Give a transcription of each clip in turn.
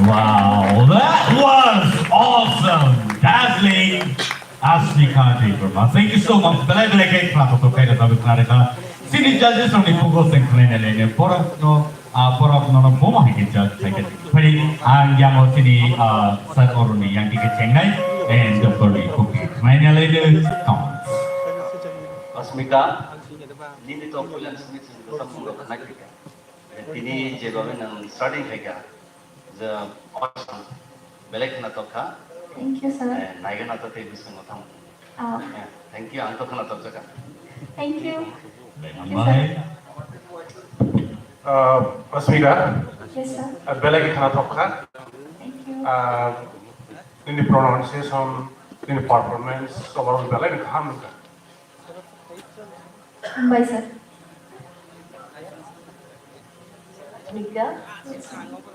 Wow, that was awesome, dazzling Asmika Devarman. Thank you so much. Belai clap untuk kaya sabi nareka. Sini judges from the Google Central ini porok no boma hingga judge saya kiri. Yang mau sini satu orang yang kita cengai and the body cookie. Mainnya lagi comments. Asmika, ini tu aku yang sini sudah semua nak kita. Ini jawabnya yang starting kaya. The awesome. Belai kena toka. Thank you, sir. Naik kena toka itu semua tamu. Thank you, anto kena toka. Thank you. Bye. Asmika, Yes, sir. belai kena toka. Thank you. Ini pronunciation, ini performance, overall belai kena ham. Bye, sir. Mika,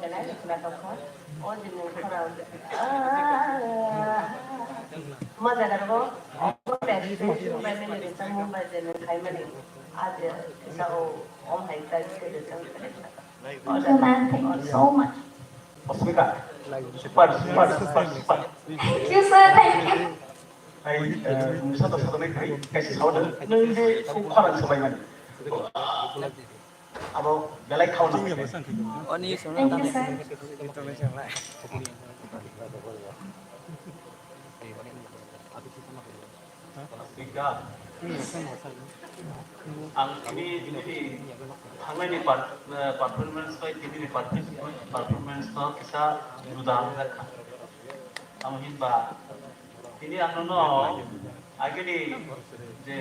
kena kena toka. Oh, jenis kerana masa darbo, dari itu Mumbai ni kita Mumbai jenis kaya mana ada kita om hai tadi kita jangan kerja. Thank you, man. Thank you so much. Asmika, super. Thank you, sir. Thank you. Satu ni kasih saudara, ni kurang sebaik mana. Abo belai kau nak. Thank you, sir. Asmika, ang ini hanggai ni performance ko ini performance ko kita udang nak. Ang himba ini ang no agni je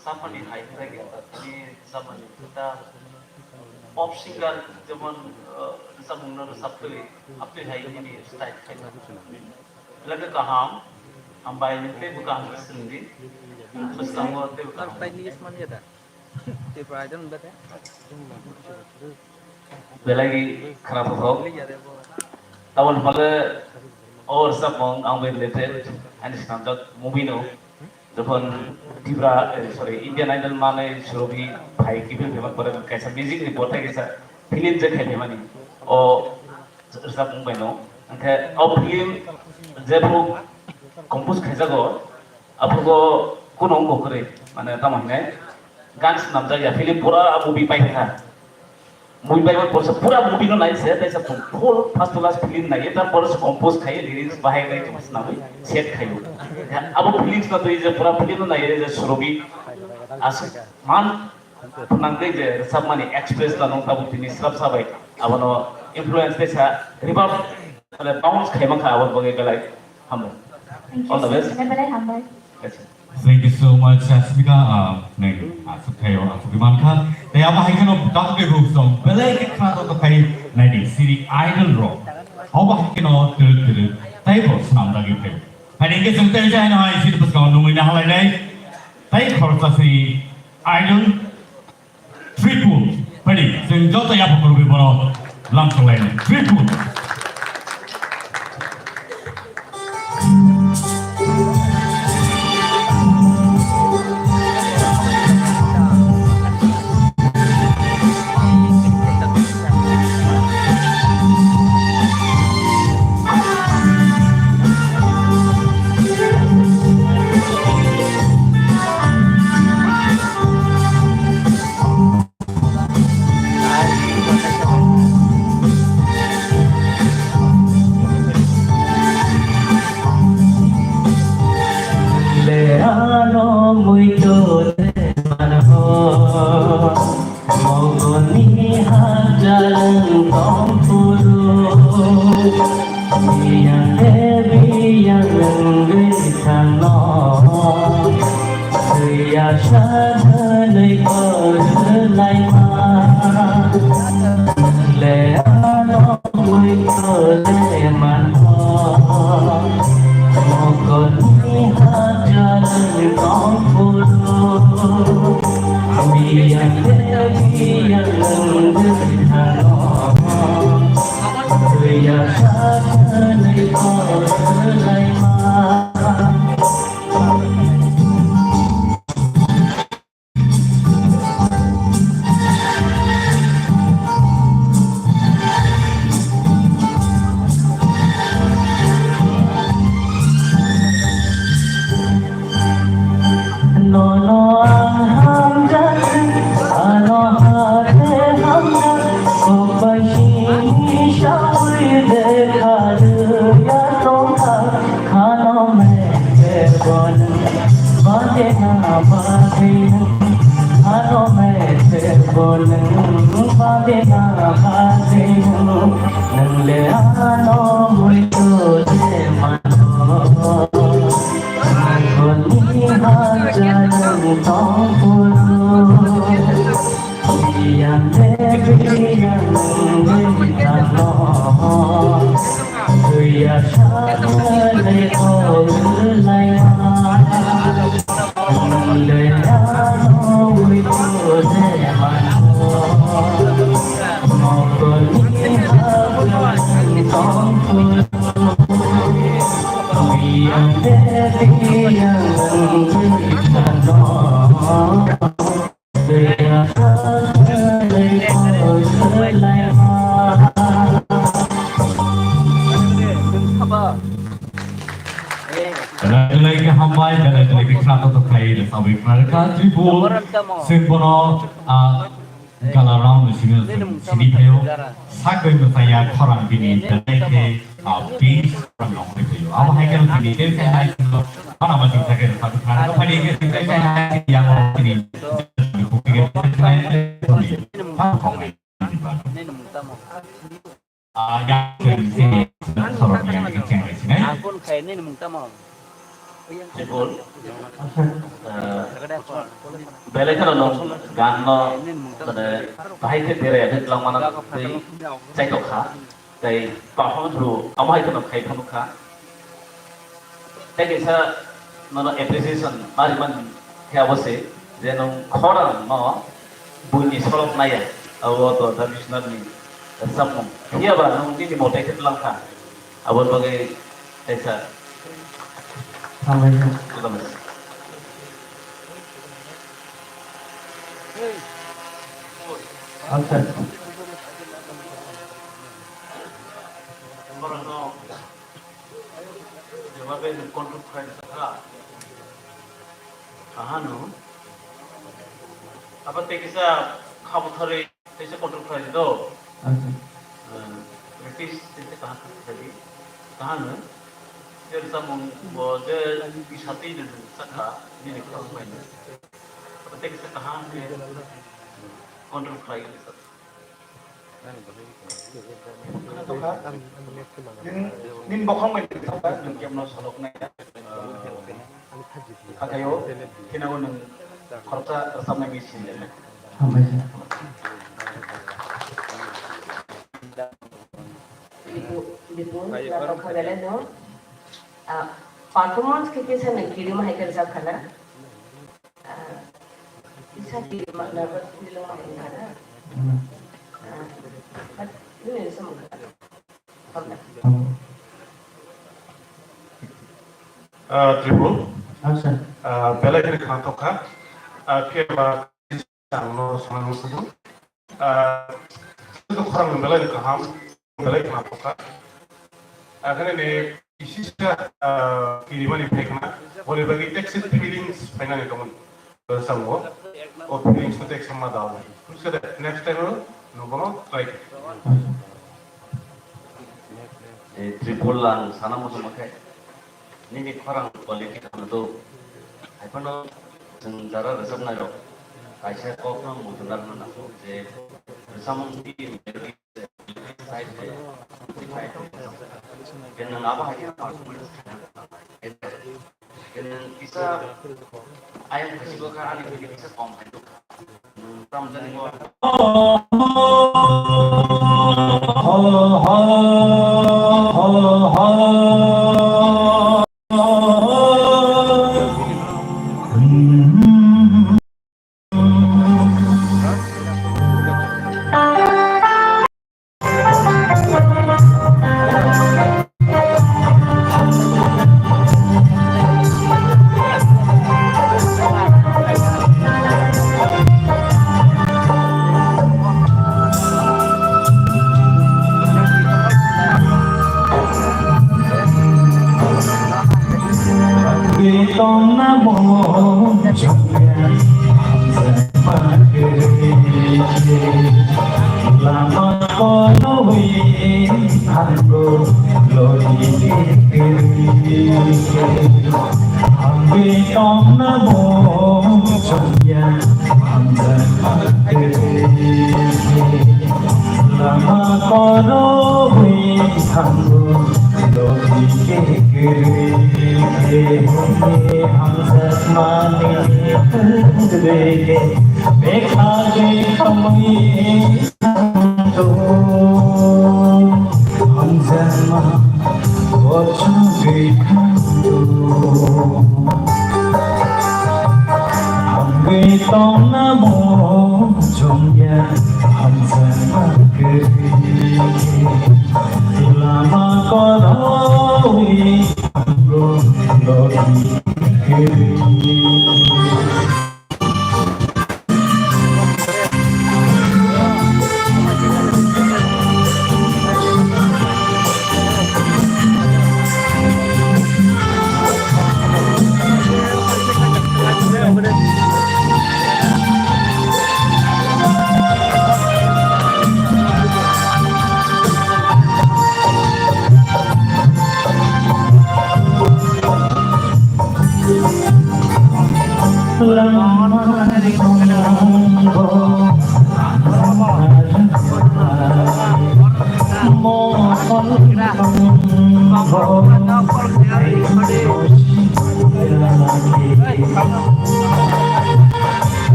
sampai ni hai kita ini sampai kita pop singer zaman samungna sabtuli apne hai ini style kita. Laga kaham ambai ni te bukan sendiri. Terus kamu te bukan. Belagi kerap hok. Tahun pada और सब मंग आंबे related and standard movie no जब तीव्रा sorry Indian Idol माने शुरू भी भाई की भी फेमस पर कैसा म्यूजिक रिपोर्ट है कैसा फिल्म जो खेले मानी और सब मुंबई नो अंके अब फिल्म जब वो कंपोज खेजा गो अब वो कौन होंगे करे माने तमाम है गान सुनाम जाए फिल्म पूरा मूवी पाई था मूवी पाई पर पूरा मूवी नो नहीं से ऐसा फुल फर्स्ट क्लास फिल्म नहीं है तब पर कंपोज खाए लिरिक्स बाहर नहीं तो मसना भी सेट खाए अब फिल्म का तो ये पूरा फिल्म नहीं है जैसे शुरू भी आस मान नंगे जे सब माने एक्सप्रेस ला नों तब फिनी सब सब है अब नो इन्फ्लुएंस देसा रिवर्ब मतलब बाउंस खाए मंगा अब बगे गलाई हम Thank All the you, best. sir. Never humble. Thank you so much, Asmika. Neng, kayo Sukiman ka. Kaya mahikan of Dr. Group song. Belai ke kena to kay nadi siri idol rock. How mahikan of til typos nam lagi pe. Hari ke sungtai jai na hai siri pas kau nungi na halai nai. Tai khorta siri idol triple. Padi sing jota ya pukul bi bono lam solai triple. Mogoni hajalan kompuro yang dewi yang ngelitan no Suya shadalai kodalai ma Le ano mui kodalai man ho Mokon ni hajalan kong puro Yang dewi yang ngelitan no Suya shadalai kodalai ma Nono ang hamdan, ano hate hamdan, kubashi shawi dekhar ya tonka, khano mein bon, bande na bande, khano mein bon, bande na bande, nangle ano muito de mano. Koni hajalan tong puro yang dewi yang ngelitan no Suya shadalai kodalai ma Le ano wito deman ho Mokoni hajalan tong puro yang dewi yang ngelitan no Suya shadalai kodalai ma Dalai ke hambai dalai ke krato to kai le sabi mereka tribul simbono kala round sini tayo sakai to saya khorang bini dalai ke peace rangong le tayo अब hai kan bini ke saya mana masih sakai to sabi krato pani ke saya yang ini ke saya yang sini sorot yang kecil sini Akun kayak ini mungkin mau. Tribul bele kan no gan no tade bahai ke tere ya lang mana tei cai to kha tei performance ru amai kan khai thanu kha tei ke sa no appreciation mari man kya bose je no khora no buni solok naya awo to traditional ni sammo kia ba no ni mo tei lang kha abon bagai esa sampai Alright. Orang no, jawab ini kontrol kaya sekarang. Kahanu, apa tekisa kamu thari tekisa kontrol kaya itu? British tekisa kahan tadi, kahanu. Jadi samung boleh disati dulu sakha, ini kalau main. Apa tekisa kahan kontrol kaya itu? Nin bokong main itu apa? Yang no salok naya. Kakayo, kinawan ng korta sama misin ya. Sampai Ibu, kalau kagak no, performance kita sana kirim hai kerja kala, bisa kirim dapat film hai kala. Ini semua. Tribul, Alright. bela ini kan toka, kira no sama musuh. Itu orang bela ini kaham, bela ini kan toka. Akhirnya ini isisnya kiriman ini pekna, boleh bagi exit feelings final itu kan semua, or feelings itu tek sama daun. Terus ada next time no try. Tribul lang sana mo sumakay. Nini parang quality na to. Ay paano sendara resep na ro. Ay siya ko na mo tunar na ako. Je resam di side Kena apa lagi apa? Kena bisa ayam kasih gua kan ada bisa komen tuh. Ramzan ini gua.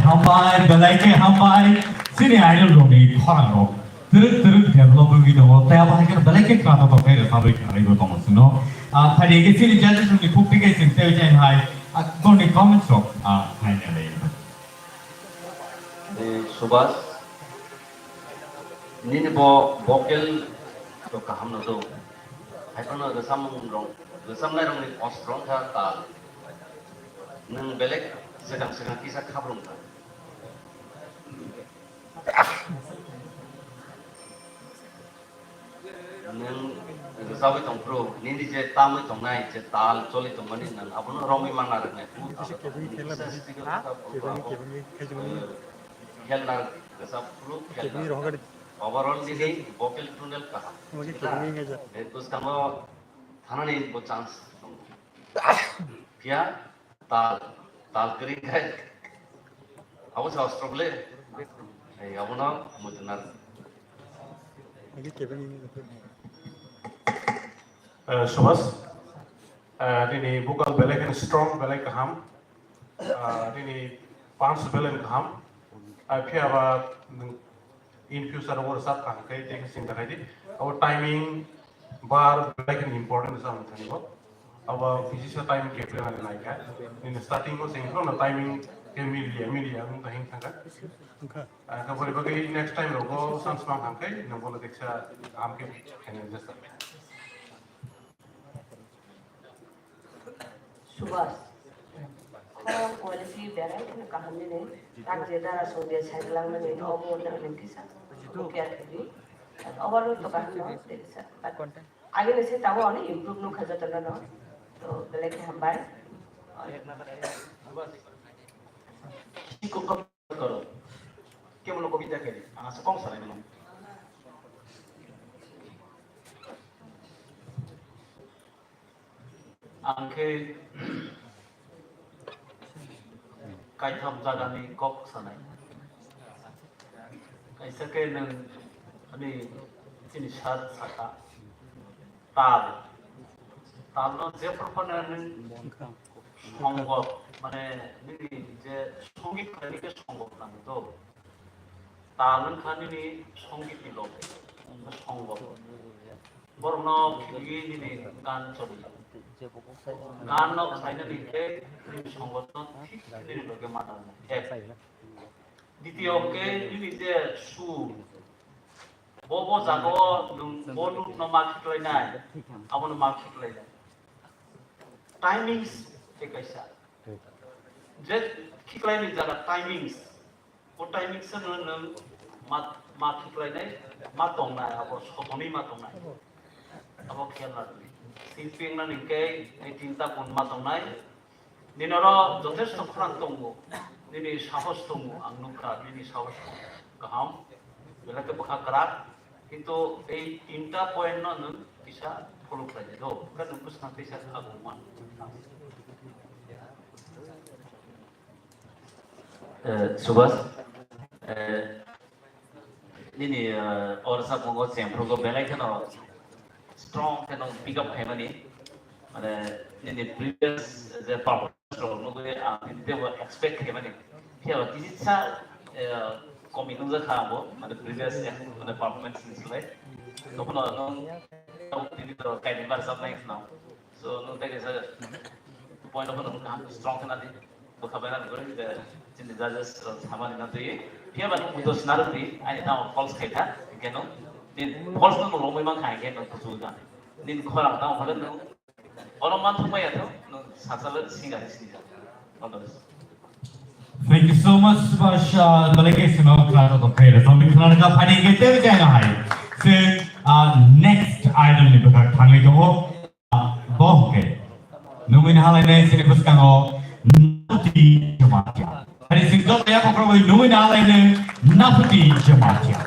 Hambai, belai hambai, sini idol dong ni orang dong. Terus develop gitu, tapi apa lagi belai kerana apa kayak fabrik idol kamu sino. Tadi ke sini jadi dong ni bukti ke sini tahu jangan hai. Kau ni comment dong, hai ni ada. Subas, ni ni vocal to kaham na to. Hai kono gesam lai rong ni strong tha ta. Nang belek sedang kisah kabrung ta. Nang sawi tong pro, ni je tamu tong nai je tal choli tong mani nang apun romi mana rene. Khel na gesam pro khel. overall ini vocal tunnel kah? Terus kamu थाना नहीं वो chance क्या ताल ताल करी है अब उस ऑस्ट्रेलिया अब ना मुझे ना Subhas, ini vocal belai kan strong belai kaham, ini pants belai kaham, फिर अब infusor और सब काम कई एक सिंगर है जी, और timing बार belai kan important sama थी वो, अब फिजिकल टाइम के प्लान नहीं क्या, ini starting को सिंगर ना timing के मिलिया हम तो हिंग थंगा, कबरे बगे next time लोगों संस्मां काम कई, नंबर देखा काम के कहने जैसा सुभाष और क्वालिटी बेराई ने कहानी ने ताक जेदारा सोडिया साइक्लांग में तो अब वो अंदर लिंक सा तो क्या थी ओवरऑल तो कहानी देख सा आगे से ताऊ आने इम्प्रूव नो खजा तना ना तो बेले के हम बाय किसी को कब करो क्या बोलो कविता के लिए हाँ से कौन सा है बोलो आंखे कायथम जागानी कॉक सनाई कैसे के न अभी इतनी शाद साका ताल ताल न जे प्रपन्न न संगो माने निरी जे संगीत करने के संगो ना तो तालन खाने नि संगीत नि लोग संगो बरनो खिलगी नि गान चली गान न खाइने नि के संगठन ठीक नि लोगे माना एक द्वितीय के नि जे सुर बो जागो बोलु न माखिलायनाय आबो न माखिलायनाय टाइमिंग्स एक ऐसा जे खिलायनाय जागा टाइमिंग्स वो टाइमिंग्स न मा खिलायनाय मा दंनाय आबो सतनि मा दंनाय आबो खेल लादि शिल्पी ना निके ए चिंता कोन मा दंनाय निनरो যথেষ্ট खरान दंगो निनि साहस दंगो आं नुखा निनि साहस गाहाम बेलाके बखा करार किंतु ए तीनटा पॉइंट न किसा फॉलो खालाय दो का नुखुस ना किसा आगुमान सुभाष निनि और सब मंगो सेम्प्रो को बेलाके न strong kind of pick up harmony and in the previous the performance no they were expect harmony here this is a combination of khabo and the previous the performance is right so no the kind of something now so no that is a point of no strong kind of vocabulary going the in the judges harmony not the here but those narrative I now false kaita you know nin false no lo mang khai ke no tu ga nin khora ta ma no ono man thumai ya no sasal singa singa Thank you so much Subhash delegation of Claro to Pay so we can ga phani ge te jai haiซึ่ง next idol ni bakak thangai do bo ke numin halai ne sini puskang o Naputi Jamatia hari sing do ya ko pro numin halai ne Naputi Jamatia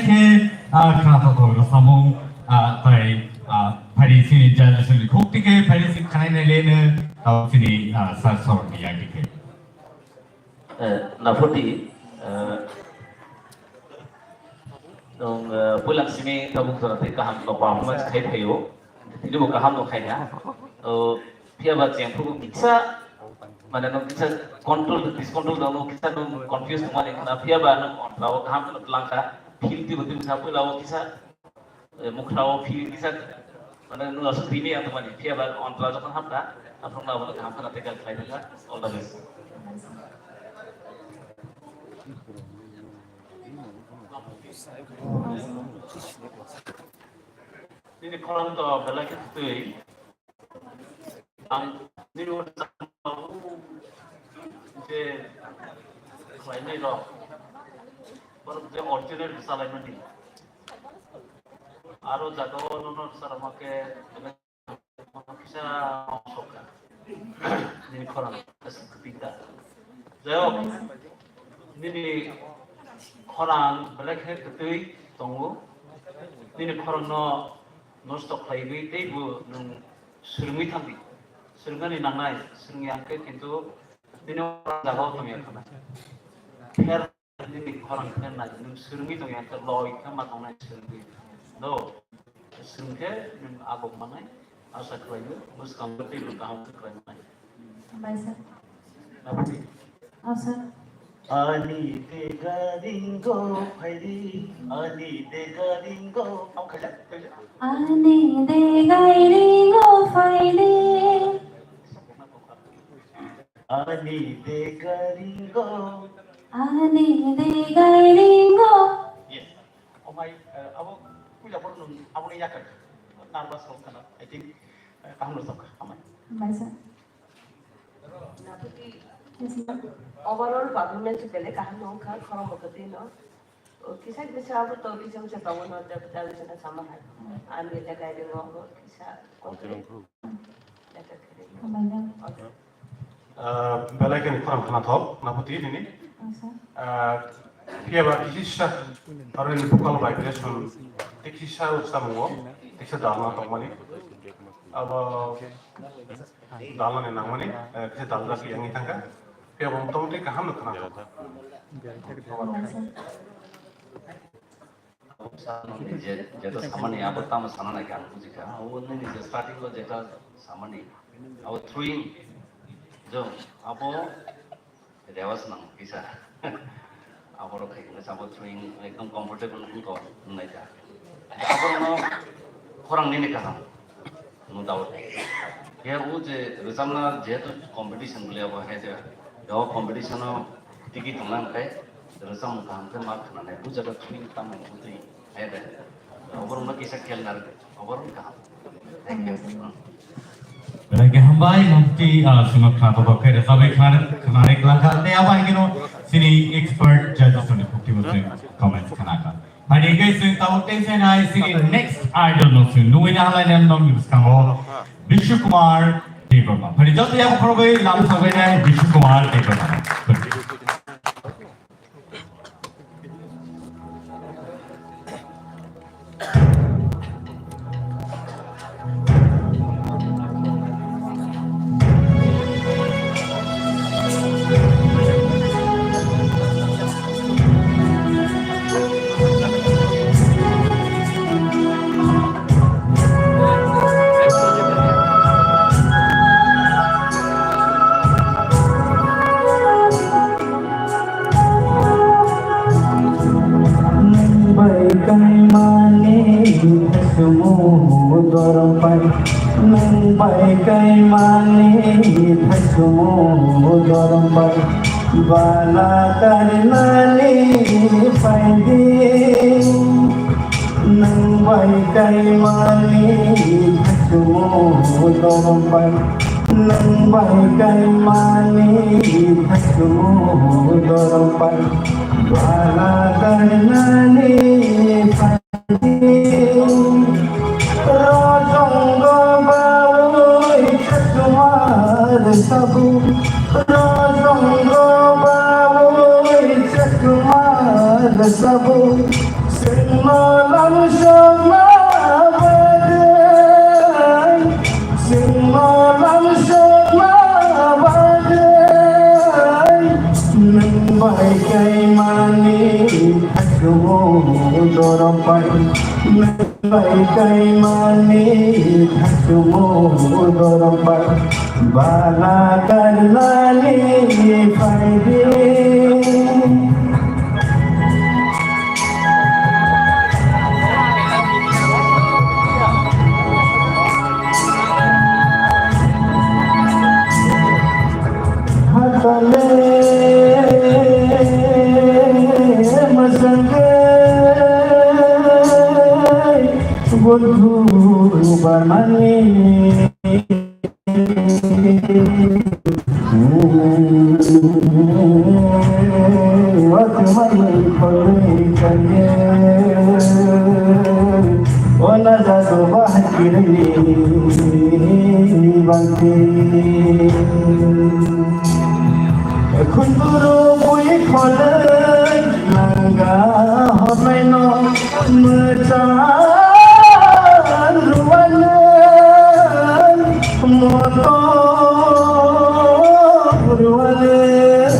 belai kenapa kau samung tai hari sini jalan sini kukti ke hari sini kanai lene tahu sini sasor dia gitu. Nafuti dong pulang sini kamu berarti kaham lo performance kayak hayo itu bukan kaham lo kayaknya dia baca yang perlu bisa mana no bisa control discontrol dong kita dong confuse kemana karena dia bahan lawa kaham lo langkah feel di betul siapa lawa kita mukhrawa feel bisa mana no langsung ini atau mana dia bahan on lawa kan hamda atau lawa kaham kan tegal kayaknya all the best. Ini kolam tu bela kita tu, ini orang tahu je, kalau ini loh, baru je original misalnya mana ni, aru jaga orang orang makai, kita masuk, ini kolam ketika, jauh, ini kolam bela kita tu tunggu, ini kolam no non-stop lagi, tapi bu nung serungi tadi, serungi nangai, serungi angke, kintu ini orang jago tu yang kena. Her ini orang kena, nung serungi tu yang terlalu ikan matang naik serungi. Do serungi nung abang mana, asal kerja, mus kamu tu berkahwin kerja mana. Baik sir. Apa ni? Sir. Ani tega ringo phairi, ani tega ringo, apa kerja? Ani degai ringo faile. Ani tega ringo. Ani degai ringo. Yes. Oh my, abu punya pun abu ni yakin. Nervous kalau kena, I think kamu nak sok, aman. Baik sir. Nafuti Yes sir. overall performance bela kaham no kan kalau mau kerja no, kisah bisa apa tu kisah macam tahu no dah bisa sama kan, ambil dekat dengan orang kisah. Baik. belai kan kurang kena tahu, nampati ini. Sir. Dia kisah orang ini bukan vibration, kisah usahamu, kisah dalam atau mana. Aba dalam ni nama ni, kisah dalam lagi yang itu kan. Dia betul betul kaham nak kena tahu. যেটা সামান্য আবার তাম সানা নাকি আমি বুঝি কা ও নেই যে স্টার্টিং লো যেটা সামান্য আবার থ্রুইং जो अब रेवास नंग किसा अब रो खाइ ने सब थ्रुइं एकदम कंफर्टेबल को नहीं था अब नो खरंग ने कहा नो डाउट ये वो जे रिजमना जे तो कंपटीशन ले अब है जे यो कंपटीशन टिकी तंगना kai रिजम काम के मार्क ना वो जगह थ्रुइं तम होती है दे अब नो किसा खेल ना अब रो कहा thank you Lagi hambai nanti semua kenapa pakai sampai kemarin kelangkah. Tapi apa yang sini expert judges ni bukti mesti comment kenapa. Hari guys tahu tension ay sini next idol nusin. Nuin halai nem nom yuskaho Vishnu Kumar Devarma. Hari jauh yang perlu lam sampai ni Vishnu Kumar Devarma. Bala karna ni paide, nang bai kai mani bhasmo dorbai, nang bai kai mani bhasmo dorbai. Bala karna ni paide, rojonggo bau chakmar sabu, rojonggo sabu sing Bala karnani faide hatale masanga bondhu banani Kunduru bui kholen langga homai no mecan ruwanen moto ruwanen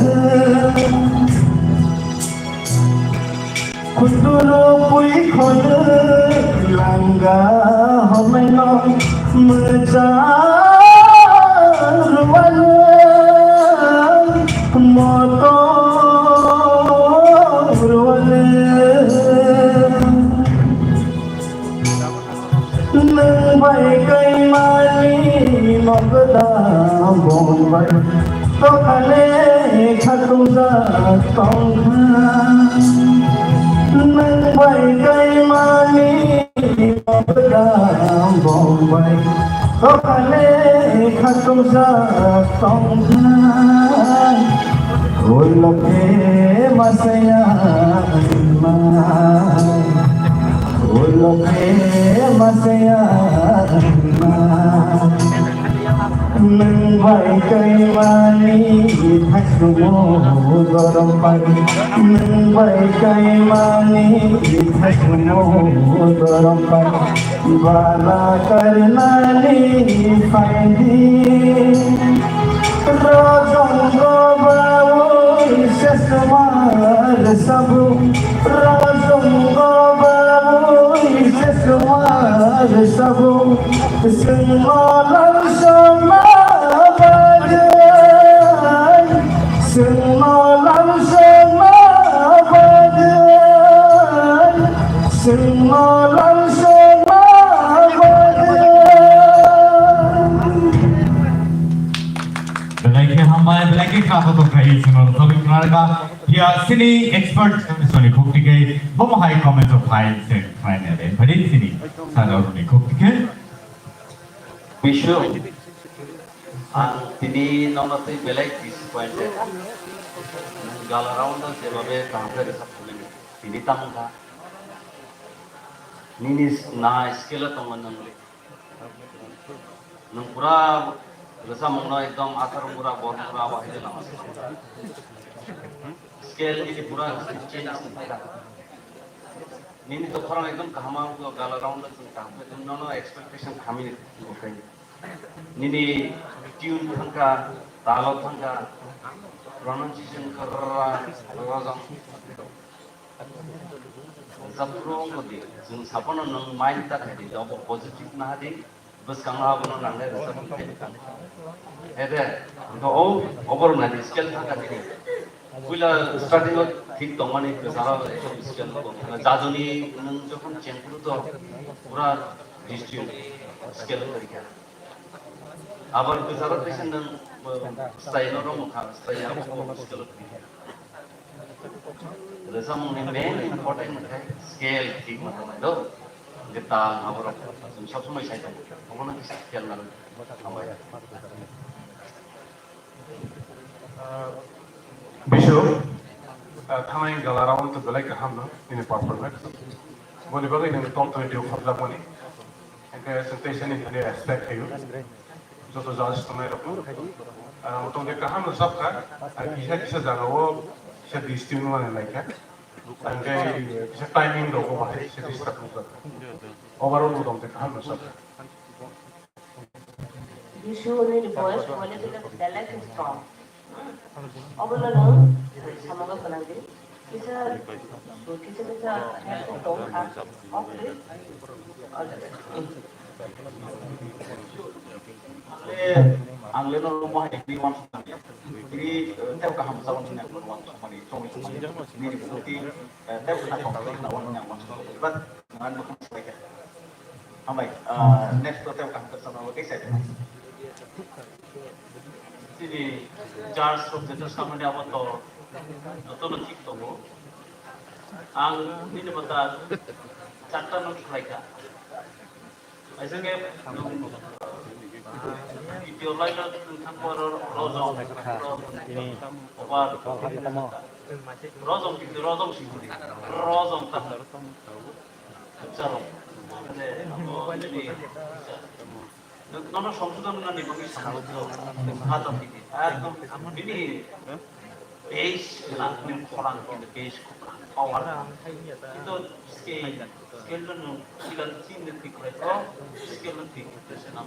kunduru bui kholen langga homai no mecan ruwanen Bala karnani faidi rojong gobawo seswar sabu rojong gobawo seswar sabu sengolan sama badan sengolan sama badan sengolan Belagi kafa to kai suno so Karnataka here cine expert sorry khoktige bom high comment of high set fine ade badi cine salo ni khoktige Bishu tini nonate belai disappointed gal around the babe kahamre resapuleng tini tamka nini na skill tamanamle nung pura rasa mengna एकदम आकार पूरा बहुत पूरा वाहिद लगा scale ini पूरा change नीनी तो फरक एकदम कहामा को गाला राउंड में कहां पे नो एक्सपेक्टेशन खामी ओके नीनी ट्यून थंका तालो थंका प्रोनाउंसिएशन कर रहा जफ्रों को दी जों सापन नों माइंड तक है जब पॉजिटिव ना दी बस कहाँ आप लोग नांगे रसम है तो ओ ओवर ना स्केल था करके कुला स्टार्टिंग ठीक तो माने सारा एक स्केल को जाजुनी नंग जो कौन चेंपुर तो पूरा डिस्ट्रिक्ट स्केल करके अब सारा पेशेंट नंग स्टाइल और मुखा स्टाइल आपको स्केल रसम में मेन इम्पोर्टेंट है स्केल ठीक मतलब तो kita ngawur सब समय saya tahu kamu nanti sekian lalu apa ya Bishu thanai galarang to belai kaham ini performance boleh bagi ini top 20 fadla mani engkau presentation ini aspect itu जो तो जांच तुम्हें रखो तुमने कहा ना सब का किसी किसी जगह वो शायद डिस्ट्रिक्ट में नहीं लाइक है Tangkai bisa timing dong, kau bahas itu start bukan. Overall dong, kita hamil sab. Bisu ni boys boleh kita dialect is strong. Overall no, sama ko pala din. Kita help dong kan, okay. Angle no rumah ini maksudnya. Ini tahu kaham sama dengan rumah sama di Tommy ini bukti tahu kita konflik lawan yang maksud. But dengan bukan sebagai. Amai next to tahu kaham sama apa kisah. Jadi jar subjek sama dia apa tu? Atau nanti tu mo. Ang ini betul. Cakap nak mereka. Asalnya video lain tentang rozong ini apa rozong itu rozong sih rozong tak jadi nono সংশোধন না নিবি হাতম দিবি একদম ini বেশ আপনি পড়ান কিন্তু বেশ পাওয়ার itu scale nu silan chin ঠিক করে তো scale ঠিক করতেছে না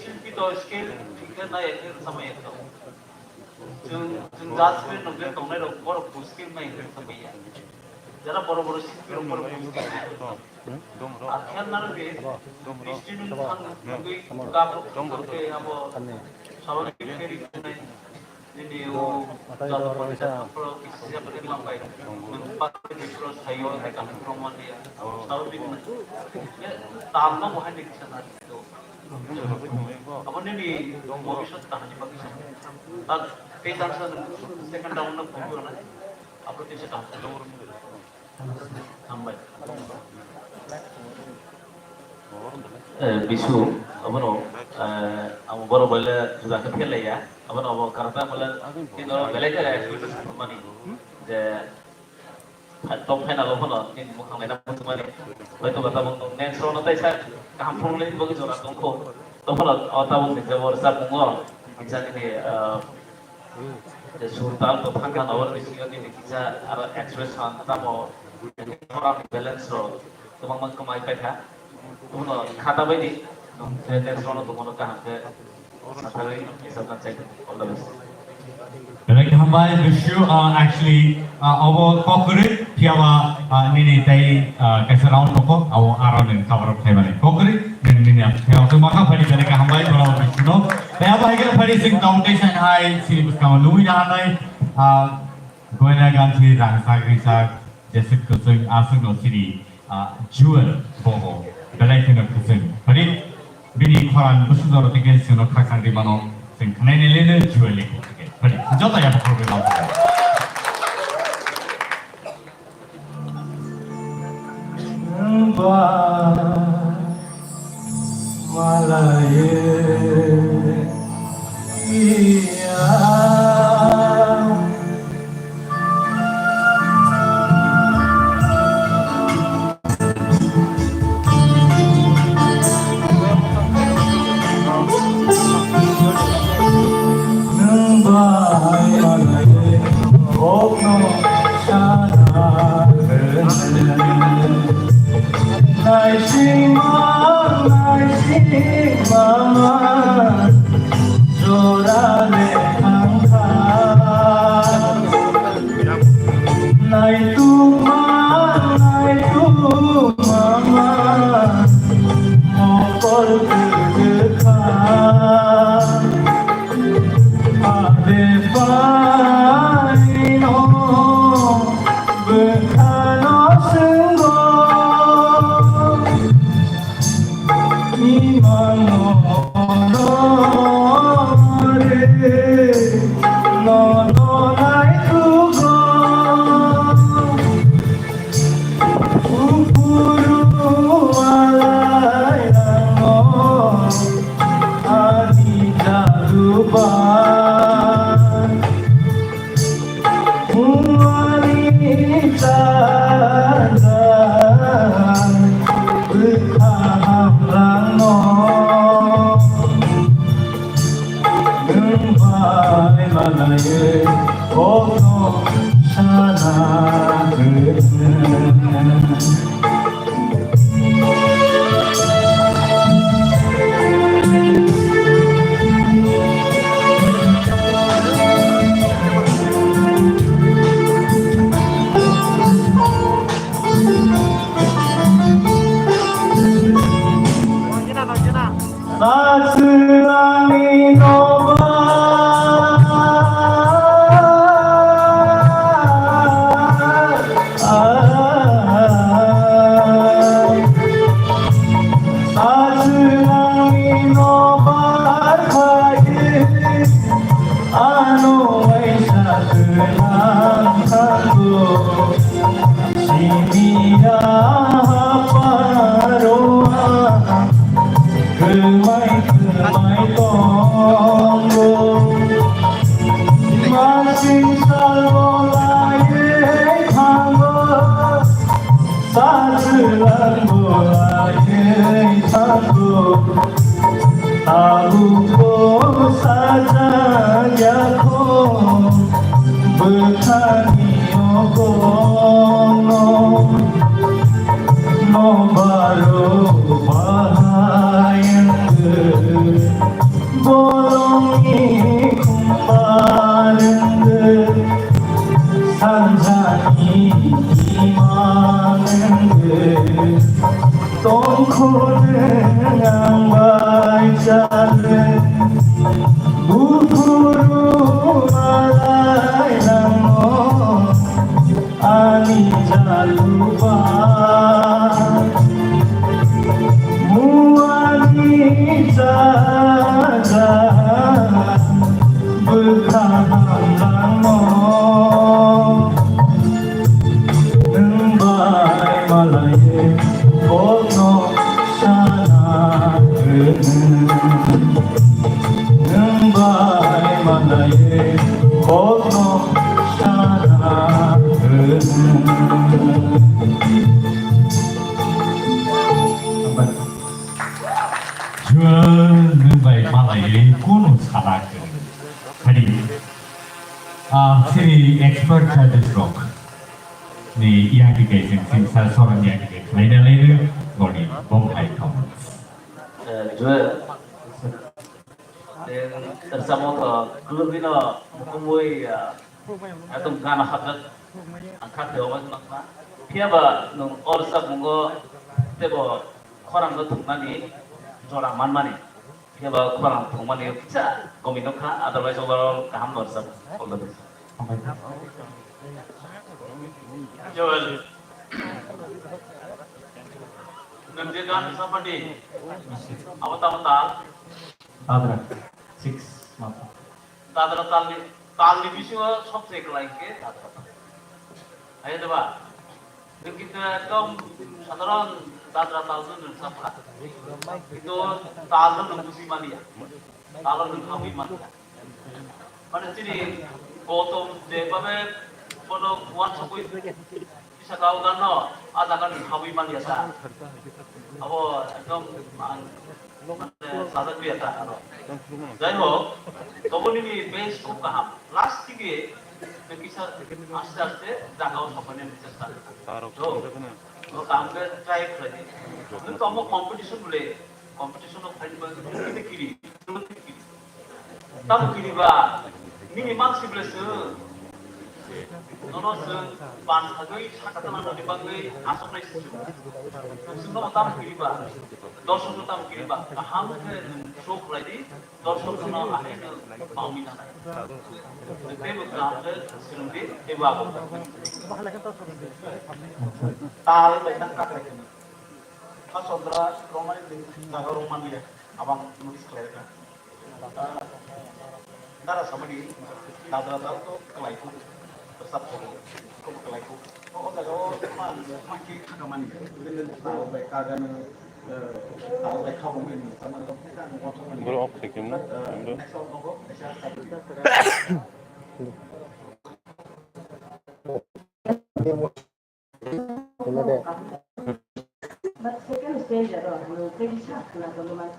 শিল্পী তো স্কেল ঠিক না এর সময় তো जों जाजमेन नंगे दंनाय रक बर स्केल माइ होखाबाय যারা বড় বড় শিল্পীর উপর আখ্যান না রে দৃষ্টিনু থান নগে কাপ দংগতে আব স্বাভাবিক ফেরি নাই যিনি ও যত পয়সা প্রো কিসিয়া পরে লাম্বাই পাতে দিপ্র সাইও কাম প্রমাণ দিয়া স্বাভাবিক তাম না মহান দিচ্ছে না তো আপনি নি ভবিষ্যৎ কাহিনী বাকি আর এই চান্সেস সেকেন্ড রাউন্ড না ভুল না আপনি দেশে কাজ করুন sampai bisu apa no amu baru boleh sudah kepil lah ya apa no karena boleh kita boleh ke aktivitas mana je top final apa no ini bukan main apa cuma ni betul betul bang nensro nanti saya kampung lagi bagi orang tunggu apa no atau mungkin jawab saya punggol misalnya ni sultan tu pangkat awal misalnya ni kita ada express hantar mau orang balance ro tumang mang kamai pai tha tuno khata bai ni balance ro to mono kahan ke sakari isabna chai all the best Like hambai issue actually our corporate piawa nini tai kaisa round ko aw around in cover up thai bane corporate nini piawa to maka phari jane ka hambai bora issue no tai aba higel phari sing foundation hai syllabus ka lui na nai goina ganthi rang sagri sak जैसे कुछ आसन ओसिरी jewel बोहो बेलाय thing कुछ परि बिनि खरान बुसुदर तिके सिनो खाखांदि मानो जों खनायने लेनो जुअल लिखो तिके परि जता या problem selambulai sanggup tahuku saja yaku bertani ogono no baru bahayan bolongi kumparan sanjani imanan tongku dengan baca buburu malai namo ani jalupa muani jaga berkahan namo nembai malaye bono sana nembai malaye bono sana Nungbai malai kuno sarak. Tadi, sini expert judges rock. Ni yang dikasih simsal seorang yang dikasih. Lain-lain goni bom hai kau. Jual tersama ke kelubina kumui atau gana hadat angkat dewan makna. Tiada nung orsak mungo tebo korang tu tungani jorang man mani. Tiada korang tungani pecah komino ka otherwise overall kaham orsak all the best. Jual nantikan seperti awal-awal Ada 6 mata. तादर तालनी बिसिङो सबसे एकलाइके तादर आयो देबा kita एकदम साधारण Dadra तालजों नोंसाफा itu तालजों नोंबुसि मानिया तालजों नोंखाबि मानिया माने jadi Gautam जेबाबे pada wan sakui bisa kau gano ada kan nोंखाबि मानिया सा अब एकदम सादा क्रिया था যাই হোক তখন ini বেশ খুব কাহাম লাস্ট দিকে কিসা আস্তে আস্তে জাগাও সপনে চেষ্টা তো কামকে ট্রাই করে কিন্তু আমরা কম্পিটিশন বলে কম্পিটিশন অফ ফাইট বলে কিন্তু কিরি তাম কিরিবা minimum সিবলেস 너는 반사의 사카타만 어디방의 아속나이 쓰죠. 무슨 거 땀 그리바, 너서도 땀 그리바. 아무튼 쇼크라이디 너서도 나 아니는 마음이나. 그때 뭐 나한테 쓰는데 대화하고. tal banyak kata ini. Mas saudara Roman itu naga Roman dia, abang nulis kelahiran. Nara sama di naga tuh kelaiku. Tetap kok kelaiku. Oh naga man makin kagaman dia. Tahu baik kagan tahu baik kamu ini sama kita ngomong. Baru off sekim na. But second stage, no, pretty sharp, not the one.